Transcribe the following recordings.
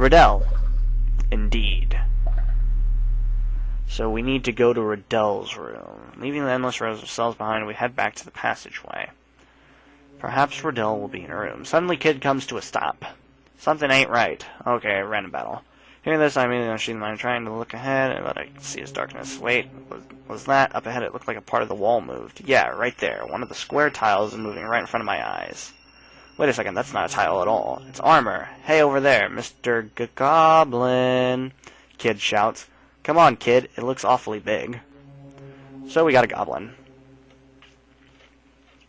Riddel. Indeed. So we need to go to Riddel's room. Leaving the endless rows of cells behind, we head back to the passageway. Perhaps Riddel will be in her room. Suddenly, Kid comes to a stop. Something ain't right. Okay, random battle. Hearing this, I immediately unsheathed mine, trying to look ahead, but I could see his darkness. Wait, was that? Up ahead, it looked like a part of the wall moved. Yeah, right there. One of the square tiles is moving right in front of my eyes. Wait a second, that's not a tile at all. It's armor. Hey, over there, Mr. Goblin. Kid shouts. Come on, kid. It looks awfully big. So we got a goblin.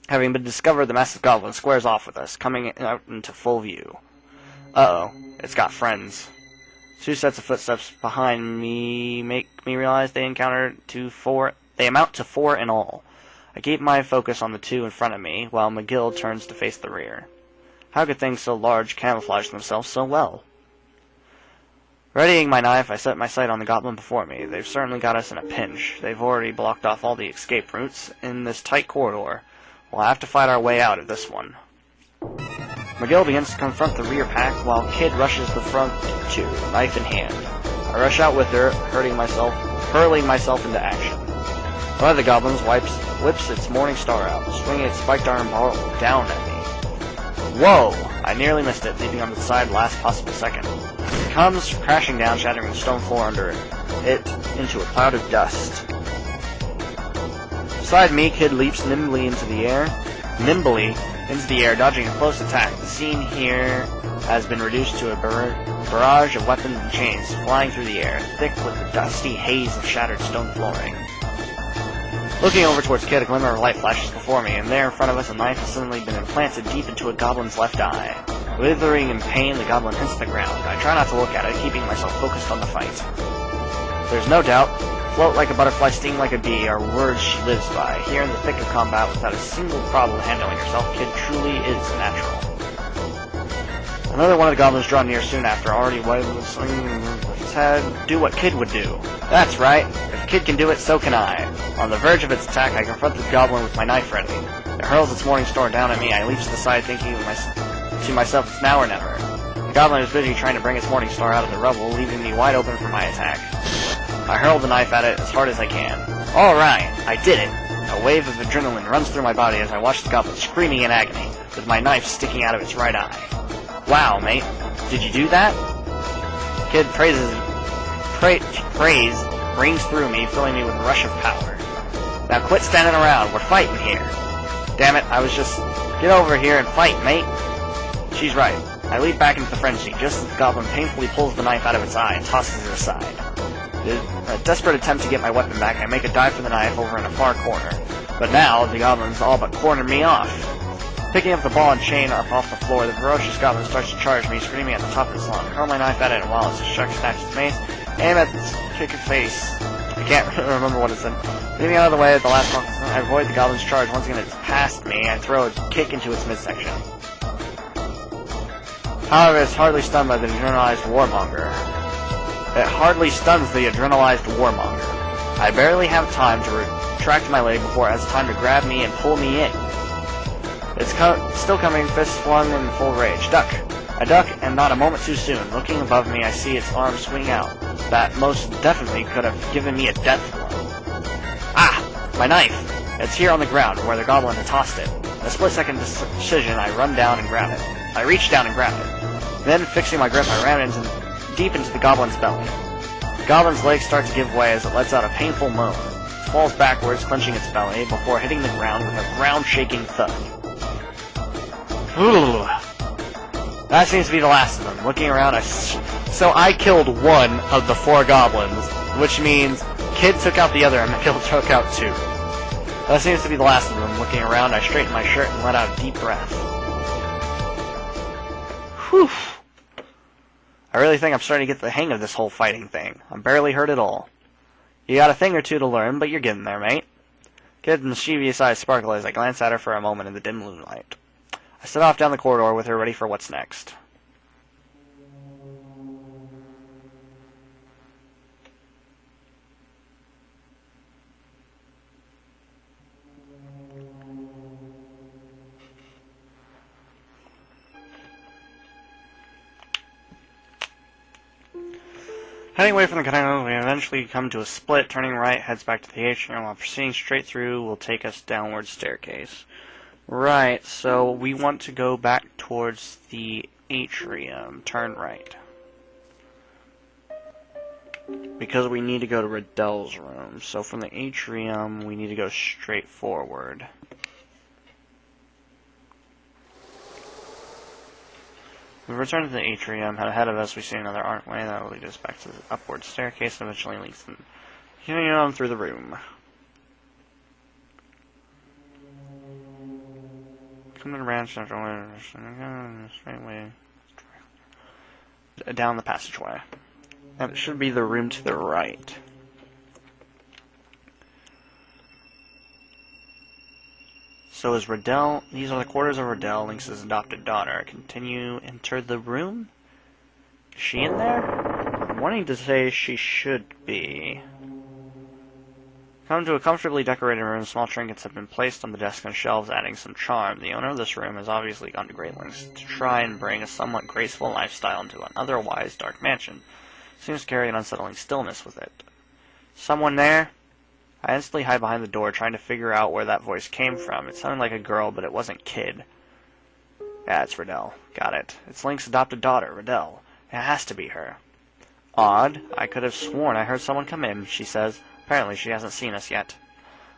Having been discovered, the massive goblin squares off with us, coming out into full view. Uh-oh. It's got friends. Two sets of footsteps behind me make me realize they amount to four in all. I keep my focus on the two in front of me, while McGill turns to face the rear. How could things so large camouflage themselves so well? Readying my knife, I set my sight on the goblin before me. They've certainly got us in a pinch. They've already blocked off all the escape routes in this tight corridor. We'll have to fight our way out of this one. McGill begins to confront the rear pack, while Kid rushes the front two, knife in hand. I rush out with her, hurling myself into action. One of the goblins whips its morning star out, swinging its spiked iron ball down at me. Whoa! I nearly missed it, leaping onto the side last possible second. It comes crashing down, shattering the stone floor under it into a cloud of dust. Beside me, Kid leaps nimbly into the air, dodging a close attack. The scene here has been reduced to a barrage of weapons and chains flying through the air, thick with the dusty haze of shattered stone flooring. Looking over towards Kid, a glimmer of light flashes before me, and there in front of us a knife has suddenly been implanted deep into a goblin's left eye. Withering in pain, the goblin hits the ground. I try not to look at it, keeping myself focused on the fight. There's no doubt, float like a butterfly, sting like a bee, are words she lives by. Here in the thick of combat, without a single problem handling herself, Kid truly is natural. Another one of the goblins draw near soon after, already waving his head. Do what Kid would do. That's right. If Kid can do it, so can I. On the verge of its attack, I confront the goblin with my knife ready. It hurls its morning star down at me. I leap to the side, thinking to myself, it's now or never. The goblin is busy trying to bring its morning star out of the rubble, leaving me wide open for my attack. I hurl the knife at it as hard as I can. Alright, I did it! A wave of adrenaline runs through my body as I watch the goblin screaming in agony, with my knife sticking out of its right eye. Wow, mate, did you do that? Kid praise rings through me, filling me with a rush of power. Now quit standing around, we're fighting here. Damn it, I was just... Get over here and fight, mate! She's right. I leap back into the frenzy, just as the goblin painfully pulls the knife out of its eye and tosses it aside. In a desperate attempt to get my weapon back, I make a dive for the knife over in a far corner. But now, the goblin's all but cornered me off. Picking up the ball and chain up off the floor, the ferocious goblin starts to charge me, screaming at the top of his lungs. I hurl my knife at it, and while its shark snatches its mace, aim at its kick of face. I can't remember what it said. Leaving out of the way at the last moment, I avoid the goblin's charge. Once again, it's past me. I throw a kick into its midsection. However, it's hardly stunned by the adrenalized warmonger. It hardly stuns the adrenalized warmonger. I barely have time to retract my leg before it has time to grab me and pull me in. It's still coming, fists flung in full rage. Duck! I duck, and not a moment too soon. Looking above me, I see its arm swing out. That most definitely could have given me a death blow. Ah! My knife! It's here on the ground, where the goblin had tossed it. In a split-second decision, I run down and grab it. I reach down and grab it. Then, fixing my grip, I ram deep into the goblin's belly. The goblin's legs start to give way as it lets out a painful moan. It falls backwards, clenching its belly, before hitting the ground with a ground-shaking thud. Ooh. That seems to be the last of them. Looking around, so I killed one of the 4 goblins, which means Kid took out the other and McGill took out 2. That seems to be the last of them. Looking around, I straighten my shirt and let out a deep breath. Whew. I really think I'm starting to get the hang of this whole fighting thing. I'm barely hurt at all. You got a thing or two to learn, but you're getting there, mate. Kid's mischievous eyes sparkle as I glance at her for a moment in the dim moonlight. I set off down the corridor with her ready for what's next. Heading away from the catacombs, we eventually come to a split. Turning right heads back to the atrium, while proceeding straight through will take us downward staircase. Right, so we want to go back towards the atrium. Turn right. Because we need to go to Riddel's room. So from the atrium, we need to go straight forward. We return to the atrium. Ahead of us, we see another archway that will lead us back to the upward staircase and eventually leads them continuing on through the room. Come to the branch after straight way down the passageway. And it should be the room to the right. So is Riddel, these are the quarters of Riddel, Lynx's adopted daughter. Continue, enter the room? Is she in there? I'm wanting to say she should be. Come to a comfortably decorated room. Small trinkets have been placed on the desk and shelves, adding some charm. The owner of this room has obviously gone to great lengths to try and bring a somewhat graceful lifestyle into an otherwise dark mansion. Seems to carry an unsettling stillness with it. Someone there? I instantly hide behind the door, trying to figure out where that voice came from. It sounded like a girl, but it wasn't Kid. Yeah, it's Riddel. Got it. It's Link's adopted daughter, Riddel. It has to be her. Odd. I could have sworn I heard someone come in, she says. Apparently she hasn't seen us yet.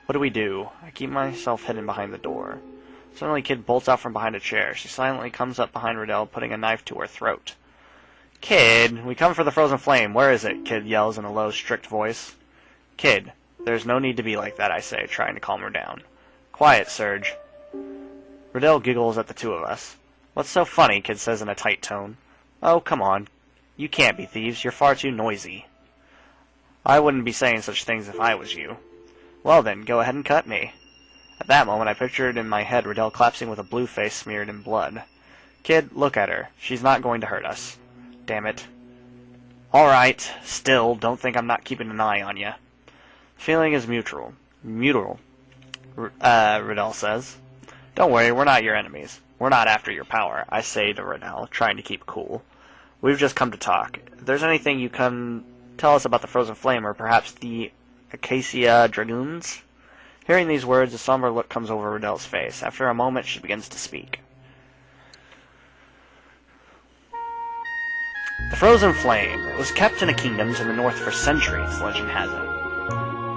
What do? I keep myself hidden behind the door. Suddenly Kid bolts out from behind a chair. She silently comes up behind Riddel, putting a knife to her throat. Kid, we come for the frozen flame. Where is it? Kid yells in a low, strict voice. Kid, there's no need to be like that, I say, trying to calm her down. Quiet, Surge. Riddel giggles at the two of us. What's so funny? Kid says in a tight tone. Oh, come on. You can't be thieves. You're far too noisy. I wouldn't be saying such things if I was you. Well then, go ahead and cut me. At that moment, I pictured in my head Riddel collapsing with a blue face smeared in blood. Kid, look at her. She's not going to hurt us. Damn it. Alright, still, don't think I'm not keeping an eye on you. Feeling is mutual. Riddel says. Don't worry, we're not your enemies. We're not after your power, I say to Riddel, trying to keep cool. We've just come to talk. If there's anything you can tell us about the Frozen Flame, or perhaps the Acacia Dragoons? Hearing these words, a somber look comes over Riddel's face. After a moment, she begins to speak. The Frozen Flame was kept in a kingdom to the north for centuries, legend has it.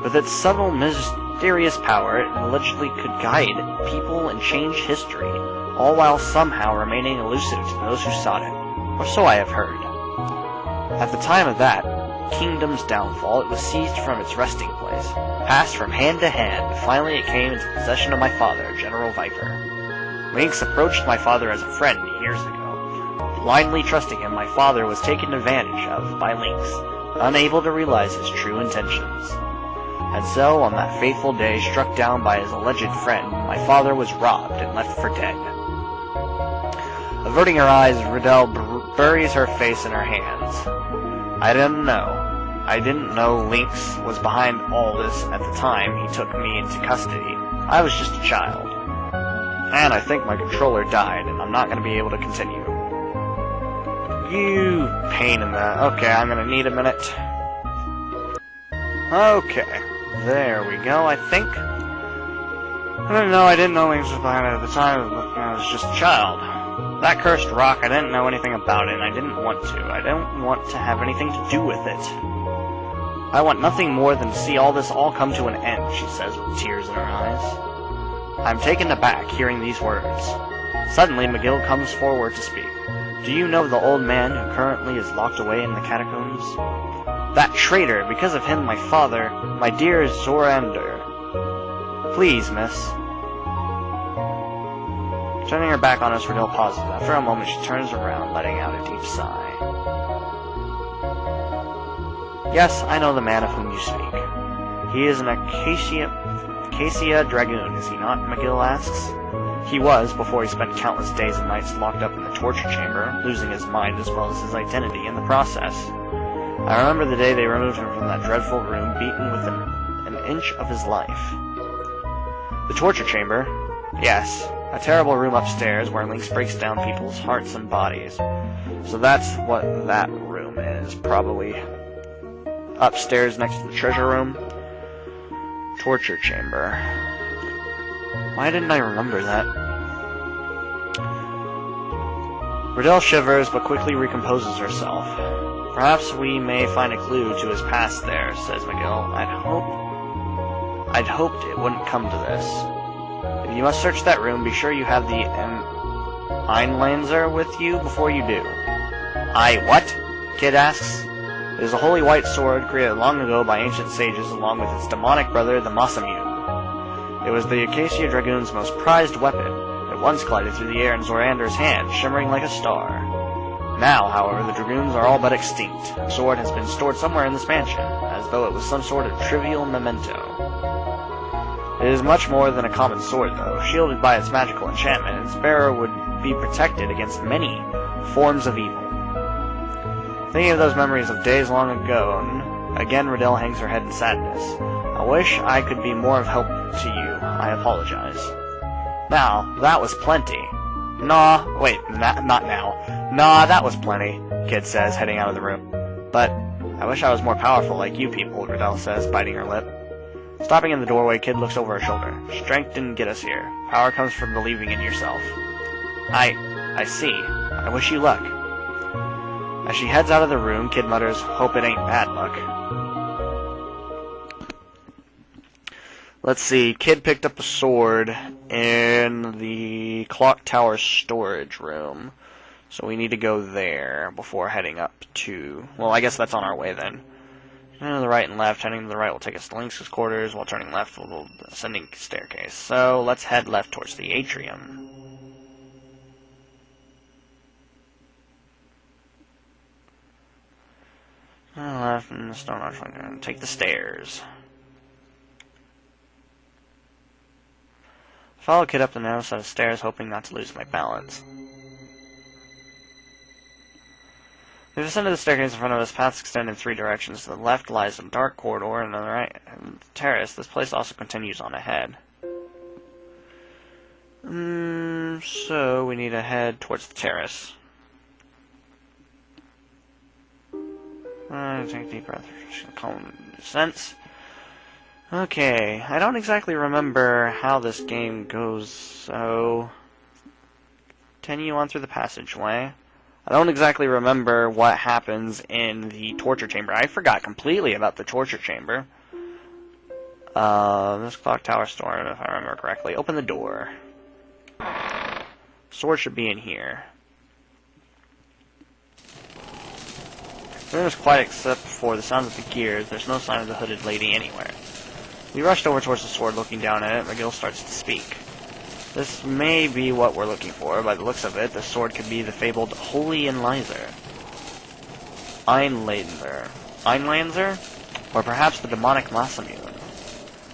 With its subtle, mysterious power, it allegedly could guide people and change history, all while somehow remaining elusive to those who sought it, or so I have heard. At the time of that kingdom's downfall, it was seized from its resting place, passed from hand to hand. Finally it came into possession of my father, General Viper. Lynx approached my father as a friend years ago. Blindly trusting him, my father was taken advantage of by Lynx, unable to realize his true intentions. And so, on that fateful day, struck down by his alleged friend, my father was robbed and left for dead. Averting her eyes, Riddel buries her face in her hands. I didn't know Lynx was behind all this at the time he took me into custody. I was just a child. And I think my controller died, and I'm not going to be able to continue. You pain in the... Okay, I'm going to need a minute. Okay, there we go, I think. I didn't know Lynx was behind it at the time. I was just a child. That cursed rock, I didn't know anything about it, and I didn't want to. I don't want to have anything to do with it. I want nothing more than to see all this all come to an end, she says with tears in her eyes. I'm taken aback hearing these words. Suddenly, McGill comes forward to speak. Do you know the old man who currently is locked away in the catacombs? That traitor! Because of him, my father, my dear Zorander. Please, miss. Turning her back on us, Riddel pauses. After a moment, she turns around, letting out a deep sigh. Yes, I know the man of whom you speak. He is an Acacia Dragoon, is he not? McGill asks. He was, before he spent countless days and nights locked up in the torture chamber, losing his mind as well as his identity in the process. I remember the day they removed him from that dreadful room, beaten within an inch of his life. The torture chamber? Yes, a terrible room upstairs where Lynx breaks down people's hearts and bodies. So that's what that room is, probably. upstairs next to the treasure room. Torture chamber. Why didn't I remember that? Riddel shivers, but quickly recomposes herself. Perhaps we may find a clue to his past there, says McGill. I'd hoped it wouldn't come to this. If you must search that room, be sure you have the Einlanzer with you before you do. What? Kid asks. It is a holy white sword created long ago by ancient sages along with its demonic brother, the Masamune. It was the Acacia Dragoons' most prized weapon. It once glided through the air in Zorander's hand, shimmering like a star. Now, however, the Dragoons are all but extinct. The sword has been stored somewhere in this mansion, as though it was some sort of trivial memento. It is much more than a common sword, though. Shielded by its magical enchantment, its bearer would be protected against many forms of evil. Thinking of those memories of days long ago, again Riddel hangs her head in sadness. I wish I could be more of help to you. I apologize. Now, that was plenty. Nah, wait, not now. Nah, that was plenty, Kid says, heading out of the room. But I wish I was more powerful like you people, Riddel says, biting her lip. Stopping in the doorway, Kid looks over her shoulder. Strength didn't get us here. Power comes from believing in yourself. I see. I wish you luck. As she heads out of the room, Kid mutters, hope it ain't bad luck. Let's see, Kid picked up a sword in the clock tower storage room. So we need to go there before heading up to... Well, I guess that's on our way then. Turning to the right and left. Turning to the right will take us to Lynx's quarters, while turning left will go to the ascending staircase. So let's head left towards the atrium. Left and the stone arch. Take the stairs. Follow Kid up the narrow set of stairs, hoping not to lose my balance. We've ascended the staircase in front of us. Paths extend in three directions. To the left lies a dark corridor, and on the right, a terrace. This place also continues on ahead. So we need to head towards the terrace. Take a deep breath. Calm sense. Okay, I don't exactly remember how this game goes, so... Continue on through the passageway. I don't exactly remember what happens in the torture chamber. I forgot completely about the torture chamber. This clock tower store, if I remember correctly. Open the door. Sword should be in here. The room is quiet except for the sound of the gears. There's no sign of the hooded lady anywhere. We rushed over towards the sword, looking down at it. McGill starts to speak. This may be what we're looking for. By the looks of it, the sword could be the fabled Holy Einlanzer. Einlanzer? Or perhaps the demonic Masamune.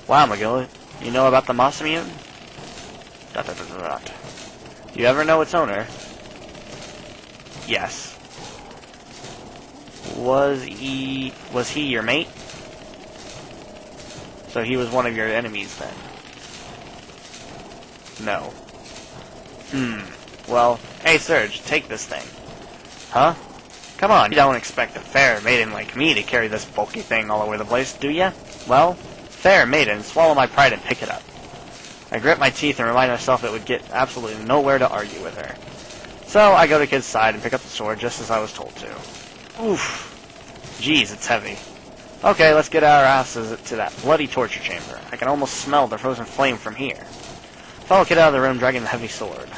Wow, McGill, you know about the Masamune? ... Do you ever know its owner? Yes. Was he your mate? So he was one of your enemies then? No. Well, hey Serge, take this thing. Huh? Come on, you don't expect a fair maiden like me to carry this bulky thing all over the place, do ya? Well, fair maiden, swallow my pride and pick it up. I grit my teeth and remind myself it would get absolutely nowhere to argue with her. So I go to Kid's side and pick up the sword just as I was told to. Oof. Jeez, it's heavy. Okay, let's get our asses to that bloody torture chamber. I can almost smell the frozen flame from here. Follow Kid out of the room, dragging the heavy sword.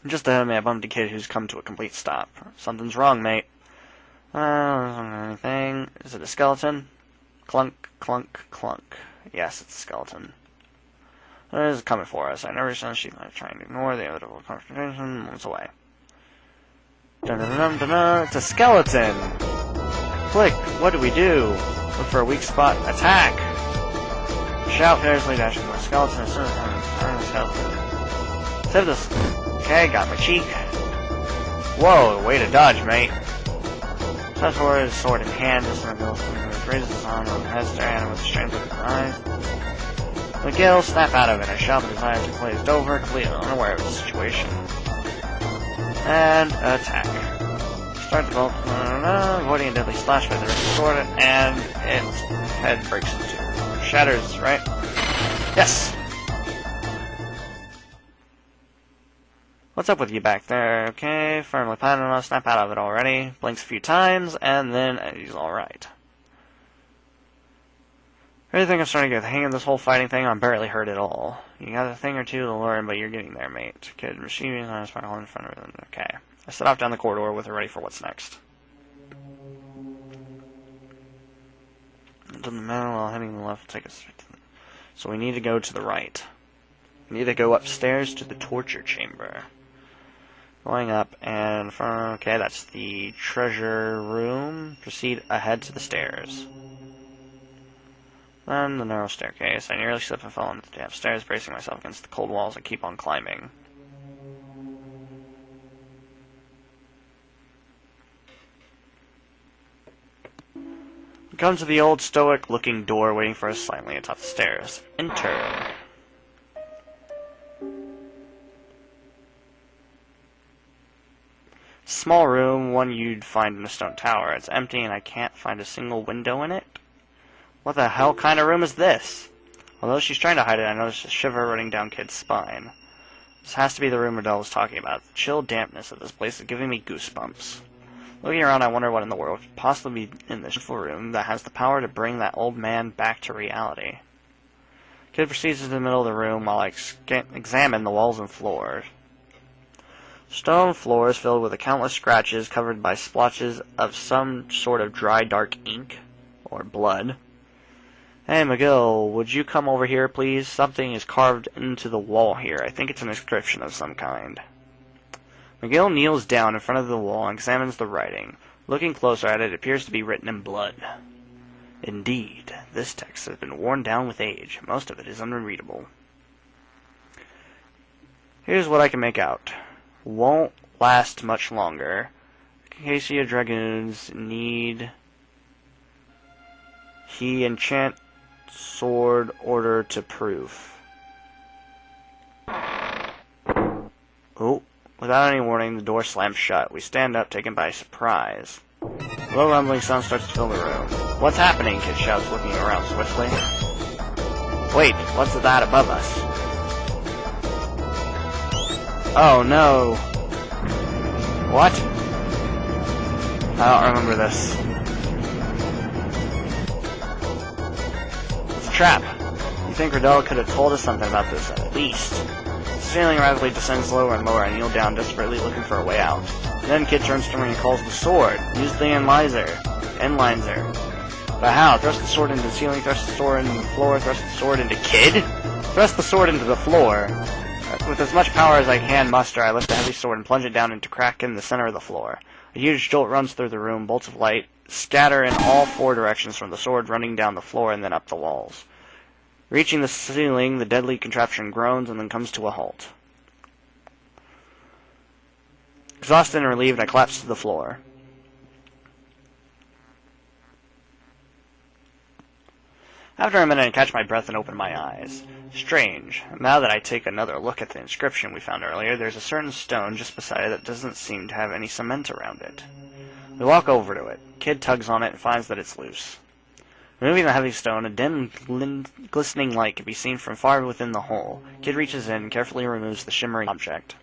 Just ahead of me, I bumped a Kid who's come to a complete stop. Something's wrong, mate. Anything? Is it a skeleton? Clunk, clunk, clunk. Yes, it's a skeleton. It is coming for us. I never said she's not trying to ignore the inevitable confrontation. Moments away. Dun-dun-dun-dun-dun. It's a skeleton! Click, what do we do? Look for a weak spot. Attack! Shout furiously, dashing for a skeleton as soon as I'm a skeleton. Save this. Okay, got my cheek. Whoa, way to dodge, mate. Steps forward, his sword in hand, just in the middle, raises his arm over his head, staring at him with a strange look in his eyes. McGill snapped out of it, a shout with his eyes glazed over, completely unaware of the situation. And attack. Start the bolt, avoiding a deadly slash by the sword, and its head breaks into two. Shatters, right? Yes! What's up with you back there? Okay, firmly planted on us, snap out of it already. Blinks a few times, and then he's alright. I think I'm starting to get the hang of this whole fighting thing. I'm barely hurt at all. You got a thing or two to learn, but you're getting there, mate. Kid receiving on his final in front of him. Okay. I set off down the corridor with her ready for what's next. Into the middle while heading to the left, take us. So we need to go to the right. We need to go upstairs to the torture chamber. Going up and from, okay, that's the treasure room. Proceed ahead to the stairs. Then the narrow staircase. I nearly slipped and fell into the damp stairs, bracing myself against the cold walls and keep on climbing. We come to the old stoic-looking door waiting for us silently atop the stairs. Enter. Small room, one you'd find in a stone tower. It's empty and I can't find a single window in it. What the hell kind of room is this? Although she's trying to hide it, I notice a shiver running down Kid's spine. This has to be the room Riddel was talking about. The chill dampness of this place is giving me goosebumps. Looking around, I wonder what in the world could possibly be in this room that has the power to bring that old man back to reality. Kid proceeds to the middle of the room while I examine the walls and floor. Stone floor is filled with countless scratches covered by splotches of some sort of dry, dark ink, or blood. Hey, McGill, would you come over here, please? Something is carved into the wall here. I think it's an inscription of some kind. McGill kneels down in front of the wall and examines the writing. Looking closer at it, it appears to be written in blood. Indeed, this text has been worn down with age. Most of it is unreadable. Here's what I can make out. Won't last much longer. Acacia Dragoons need... He enchant sword order to proof. Oh, without any warning, the door slams shut. We stand up, taken by surprise. A low rumbling sound starts to fill the room. What's happening? Kid shouts, looking around swiftly. Wait, what's that above us? Oh no. What? I don't remember this. It's a trap. You think Riddel could have told us something about this, at least. The ceiling rapidly descends lower and lower. I kneel down, desperately looking for a way out. Then Kid turns to me and calls the sword. Use the analyzer. But how? Thrust the sword into the ceiling, thrust the sword into the floor, thrust the sword into Kid? Thrust the sword into the floor. With as much power as I can muster, I lift the heavy sword and plunge it down into a crack in the center of the floor. A huge jolt runs through the room, bolts of light scatter in all four directions from the sword running down the floor and then up the walls. Reaching the ceiling, the deadly contraption groans and then comes to a halt. Exhausted and relieved, I collapse to the floor. After a minute, I catch my breath and open my eyes. Strange. Now that I take another look at the inscription we found earlier, there's a certain stone just beside it that doesn't seem to have any cement around it. We walk over to it. Kid tugs on it and finds that it's loose. Removing the heavy stone, a dim, glistening light can be seen from far within the hole. Kid reaches in and carefully removes the shimmering object.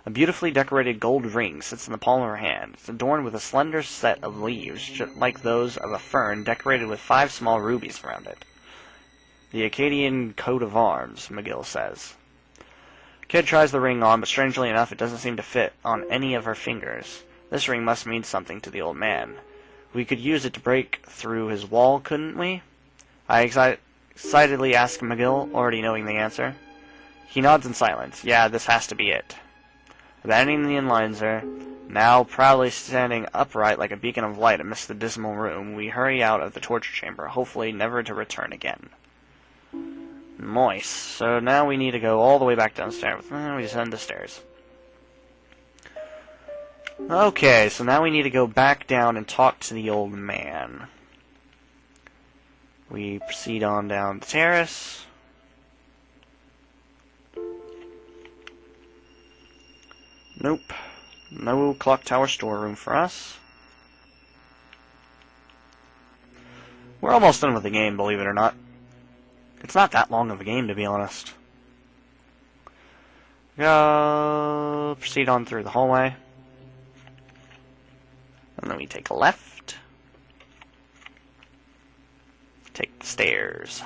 A beautifully decorated gold ring sits in the palm of her hand. It's adorned with a slender set of leaves, just like those of a fern, decorated with 5 small rubies around it. The Acadian coat of arms, McGill says. Kid tries the ring on, but strangely enough, it doesn't seem to fit on any of her fingers. This ring must mean something to the old man. We could use it to break through his wall, couldn't we? I excitedly ask McGill, already knowing the answer. He nods in silence. Yeah, this has to be it. Abandoning the analyzer, now proudly standing upright like a beacon of light amidst the dismal room, we hurry out of the torture chamber, hopefully never to return again. Moist. So now we need to go all the way back downstairs. We descend the stairs. Okay, so now we need to go back down and talk to the old man. We proceed on down the terrace. Nope. No clock tower storeroom for us. We're almost done with the game, believe it or not. It's not that long of a game, to be honest. Proceed on through the hallway. And then we take a left. Take the stairs.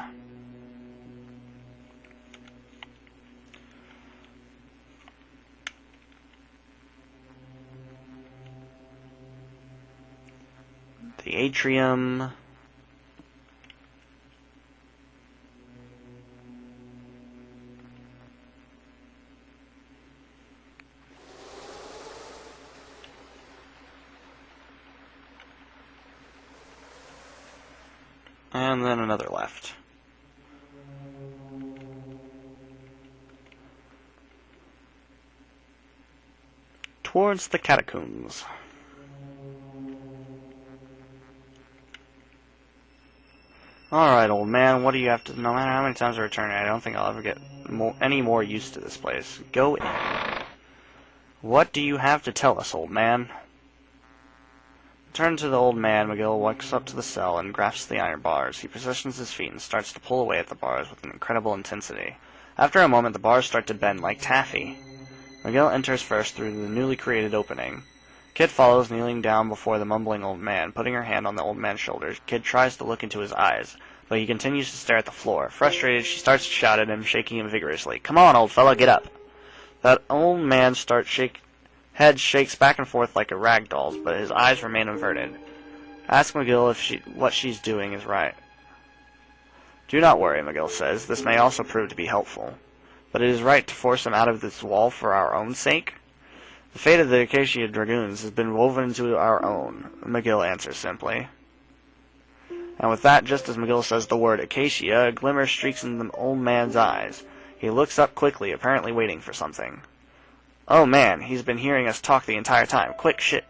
The atrium. And then another left. Towards the catacombs. Alright, old man, what do you have to... No matter how many times I return, I don't think I'll ever get any more used to this place. Go in. What do you have to tell us, old man? Turn to the old man, McGill walks up to the cell and grasps the iron bars. He positions his feet and starts to pull away at the bars with an incredible intensity. After a moment, the bars start to bend like taffy. McGill enters first through the newly created opening. Kid follows, kneeling down before the mumbling old man. Putting her hand on the old man's shoulders, Kid tries to look into his eyes, but he continues to stare at the floor. Frustrated, she starts to shout at him, shaking him vigorously. "Come on, old fella, get up!" That old man head shakes back and forth like a rag doll's, but his eyes remain averted. Ask McGill if what she's doing is right. "Do not worry," McGill says. "This may also prove to be helpful. But it is right to force him out of this wall for our own sake? The fate of the Acacia Dragoons has been woven into our own," McGill answers simply. And with that, just as McGill says the word Acacia, a glimmer streaks in the old man's eyes. He looks up quickly, apparently waiting for something. "Oh man, he's been hearing us talk the entire time. Quick, shit.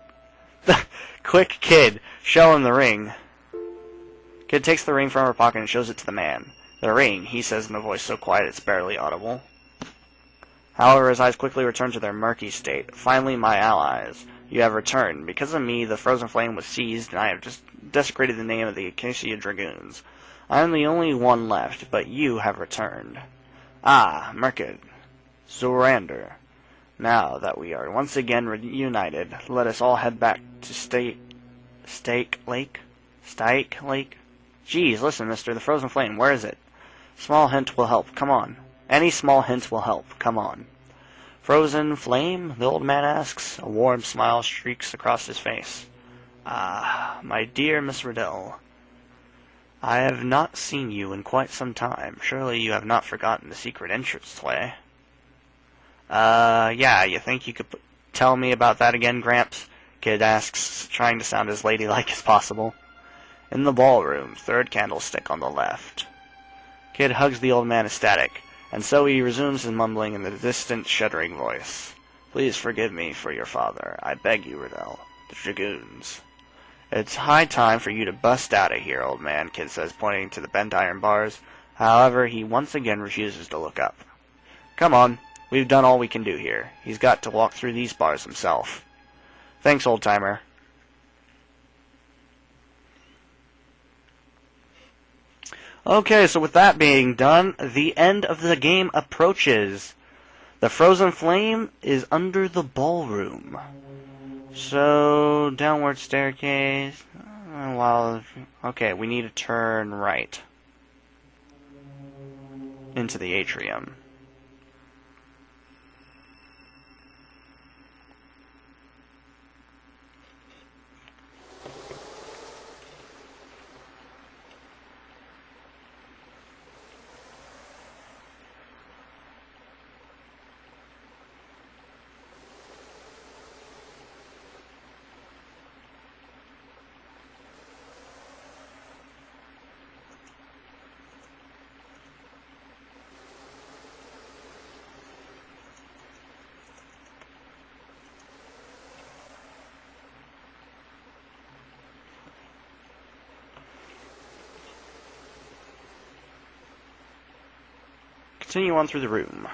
Quick, Kid, show him the ring." Kid takes the ring from her pocket and shows it to the man. "The ring," he says in a voice so quiet it's barely audible. However, his eyes quickly return to their murky state. "Finally, my allies. You have returned. Because of me, the Frozen Flame was seized, and I have just desecrated the name of the Acacia Dragoons. I am the only one left, but you have returned. Ah, Merkid. Zorander. Now that we are once again reunited, let us all head back to Stake Lake? Geez, listen, mister, the Frozen Flame, where is it? Small hint will help, come on. Any small hint will help, come on." "Frozen Flame?" the old man asks. A warm smile streaks across his face. "Ah, my dear Miss Riddel, I have not seen you in quite some time. Surely you have not forgotten the secret entranceway?" Yeah, you think you could tell me about that again, Gramps?" Kid asks, trying to sound as ladylike as possible. "In the ballroom, third candlestick on the left." Kid hugs the old man ecstatic, and so he resumes his mumbling in the distant, shuddering voice. "Please forgive me for your father. I beg you, Riddel. The Dragoons." "It's high time for you to bust out of here, old man," Kid says, pointing to the bent iron bars. However, he once again refuses to look up. "Come on. We've done all we can do here. He's got to walk through these bars himself." "Thanks, old-timer." Okay, so with that being done, the end of the game approaches. The Frozen Flame is under the ballroom. So, downward staircase. Okay, we need to turn right into the atrium. Continue on through the room.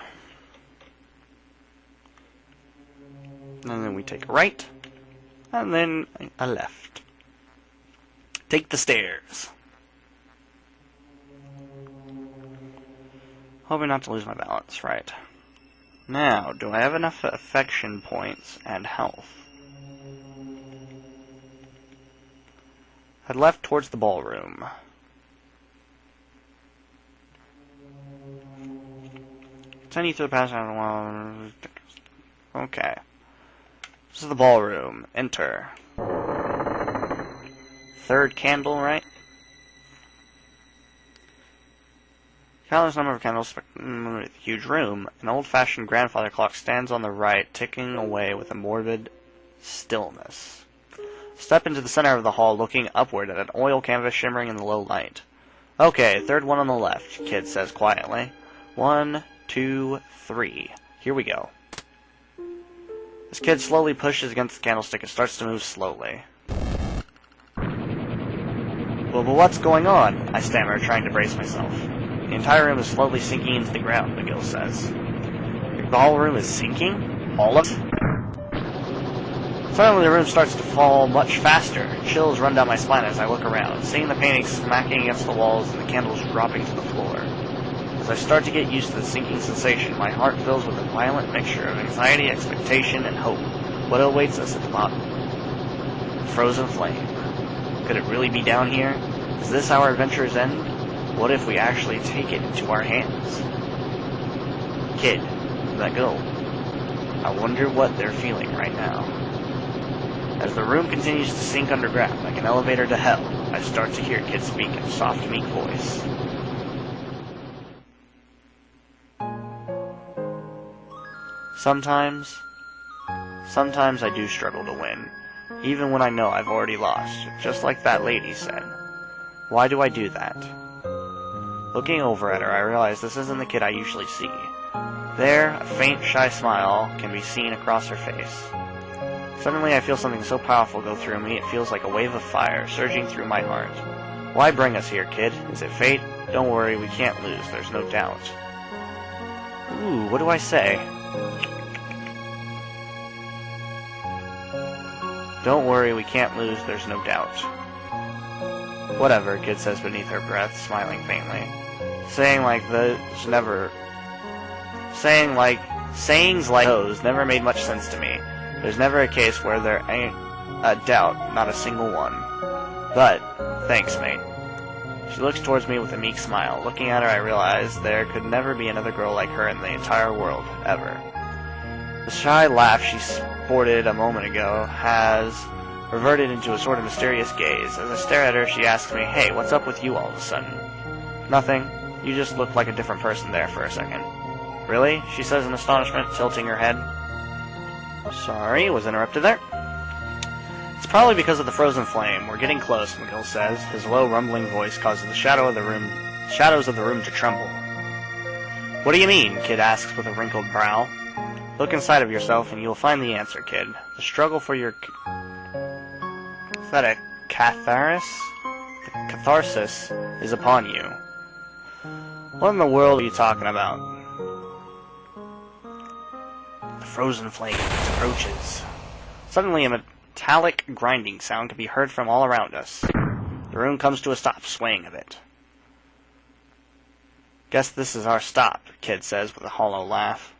And then we take a right, and then a left. Take the stairs. Hoping not to lose my balance, right. Now, do I have enough affection points and health? Head left towards the ballroom. Continue through the passage. Okay. This is the ballroom. Enter. Third candle, right? Countless number of candles, huge room. An old-fashioned grandfather clock stands on the right, ticking away with a morbid stillness. Step into the center of the hall, looking upward at an oil canvas shimmering in the low light. Okay, third one on the left, Kid says quietly. 1, 2, 3. Here we go. This kid slowly pushes against the candlestick and starts to move slowly. Well, but what's going on? I stammer, trying to brace myself. The entire room is slowly sinking into the ground, McGill says. The ballroom is sinking? All of it? Suddenly the room starts to fall much faster. Chills run down my spine as I look around, seeing the paintings smacking against the walls and the candles dropping to the floor. As I start to get used to the sinking sensation, my heart fills with a violent mixture of anxiety, expectation, and hope. What awaits us at the bottom? Frozen flame. Could it really be down here? Is this our adventure's end? What if we actually take it into our hands? Kid, let go. I wonder what they're feeling right now. As the room continues to sink underground like an elevator to hell, I start to hear Kid speak in a soft, meek voice. Sometimes I do struggle to win, even when I know I've already lost, just like that lady said. Why do I do that? Looking over at her, I realize this isn't the Kid I usually see. There, a faint, shy smile can be seen across her face. Suddenly, I feel something so powerful go through me, it feels like a wave of fire surging through my heart. Why bring us here, Kid? Is it fate? Don't worry, we can't lose, there's no doubt. Ooh, what do I say? Don't worry, we can't lose, there's no doubt. Whatever, Kid says beneath her breath, smiling faintly. Sayings like those never made much sense to me. There's never a case where there ain't a doubt, not a single one. But, thanks, mate. She looks towards me with a meek smile. Looking at her, I realize there could never be another girl like her in the entire world, ever. The shy laugh she sported a moment ago has reverted into a sort of mysterious gaze. As I stare at her, she asks me, "Hey, what's up with you all of a sudden?" "Nothing. You just looked like a different person there for a second." "Really?" she says in astonishment, tilting her head. Sorry, was interrupted there. "It's probably because of the frozen flame. We're getting close," McGill says. His low, rumbling voice causes the shadows of the room to tremble. "What do you mean?" Kid asks with a wrinkled brow. "Look inside of yourself and you'll find the answer, Kid. The struggle for your... Is that a catharsis? The catharsis is upon you." "What in the world are you talking about?" The frozen flame approaches. Suddenly a metallic grinding sound can be heard from all around us. The room comes to a stop, swaying a bit. "Guess this is our stop," Kid says with a hollow laugh.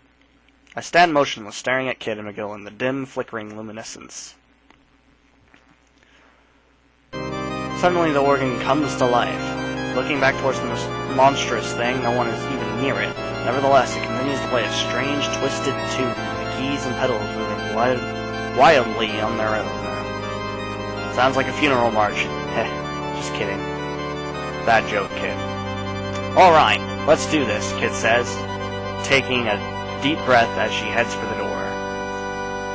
I stand motionless, staring at Kid and McGill in the dim, flickering luminescence. Suddenly the organ comes to life. Looking back towards the monstrous thing, no one is even near it. Nevertheless, it continues to play a strange, twisted tune, the keys and pedals moving wildly on their own. Sounds like a funeral march. Heh, just kidding. Bad joke, Kid. "Alright, let's do this," Kid says, taking a deep breath as she heads for the door.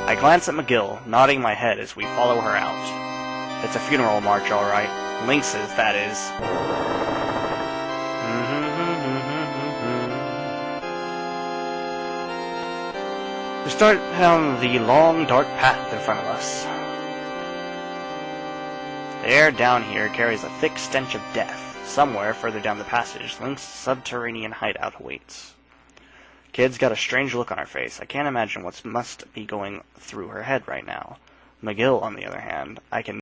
I glance at McGill, nodding my head as we follow her out. It's a funeral march, alright. Lynx's, that is. We start down the long, dark path in front of us. The air down here carries a thick stench of death. Somewhere further down the passage, Lynx's subterranean hideout awaits. Kid's got a strange look on her face. I can't imagine what must be going through her head right now. McGill, on the other hand, I can